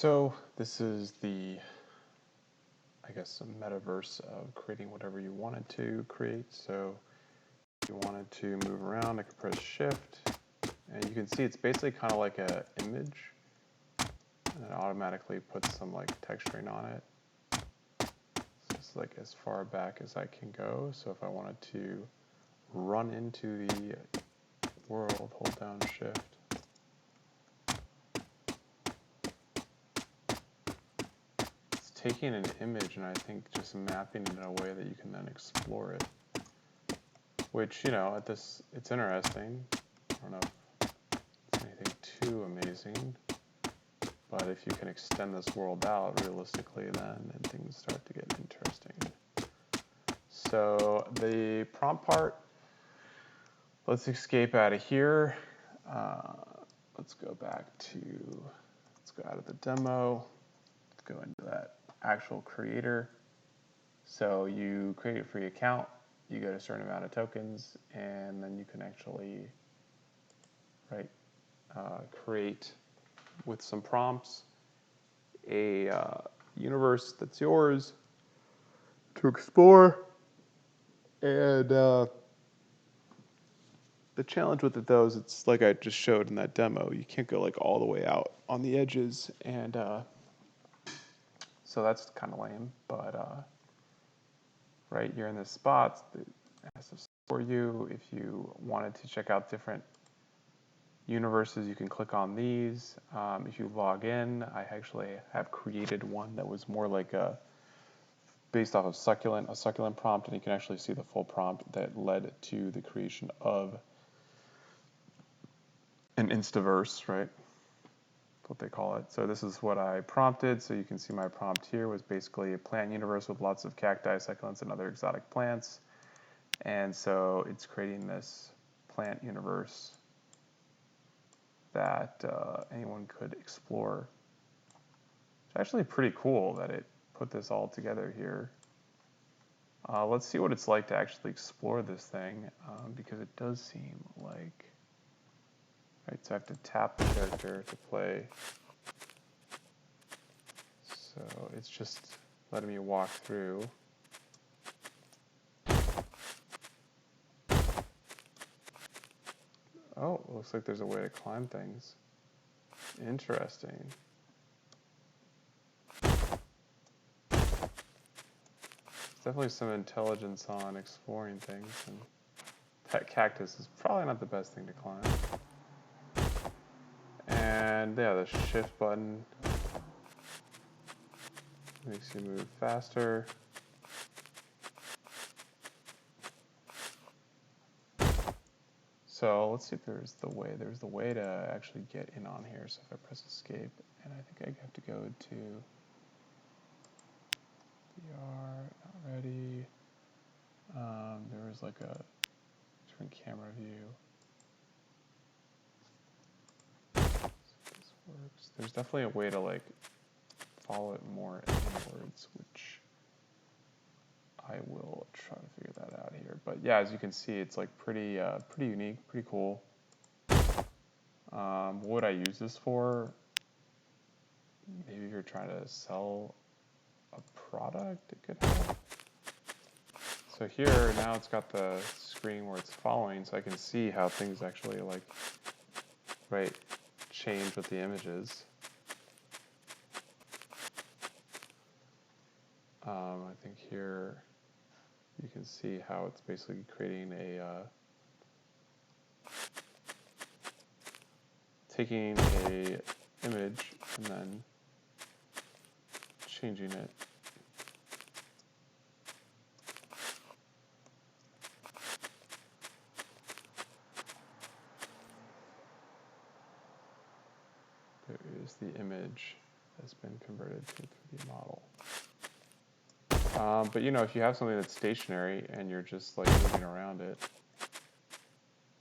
So this is I guess, a metaverse of creating whatever you wanted to create. So if you wanted to move around, I could press shift, and you can see it's basically kind of like an image, and it automatically puts some like texturing on it. So it's like as far back as I can go. So if I wanted to run into the world, hold down shift. Taking an image and I think just mapping it in a way that you can then explore it, which, it's interesting. I don't know if it's anything too amazing, but if you can extend this world out realistically, then things start to get interesting. So the prompt part, let's escape out of here. Let's go out of the demo, let's go into that actual creator. So you create a free account, you get a certain amount of tokens, and then you can actually create with some prompts a universe that's yours to explore. And the challenge with it, though, is it's like I just showed in that demo. You can't go like all the way out on the edges, and so that's kind of lame. But you're in this spot that has to for you. If you wanted to check out different universes, you can click on these. If you log in, I actually have created one that was more like based off of a succulent prompt, and you can actually see the full prompt that led to the creation of an Instaverse, right? That's what they call it. So this is what I prompted. So you can see my prompt here was basically a plant universe with lots of cacti, succulents, and other exotic plants. And so it's creating this plant universe that anyone could explore. It's actually pretty cool that it put this all together here. Let's see what it's like to actually explore this thing, because it does seem like... Right, so I have to tap the character to play. So it's just letting me walk through. Oh, looks like there's a way to climb things. Interesting. There's definitely some intelligence on exploring things, and that cactus is probably not the best thing to climb. And yeah, the shift button makes you move faster. So let's see if there's the way to actually get in on here. So if I press escape, and I think I have to go to VR, not ready. There was like a different camera view. This works. There's definitely a way to like follow it more inwards, which I will try to figure that out here. But yeah, as you can see, it's like pretty unique, pretty cool. What would I use this for? Maybe if you're trying to sell a product, it could help. So here, now it's got the screen where it's following, so I can see how things actually change with the images. I think here you can see how it's basically creating taking a image and then changing it. There is the image that's been converted to a 3D model. But if you have something that's stationary and you're just like moving around it,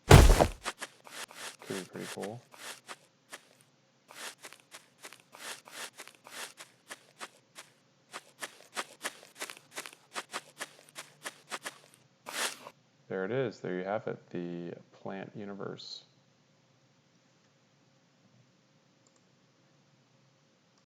could be pretty cool. There it is. There you have it, the plant universe.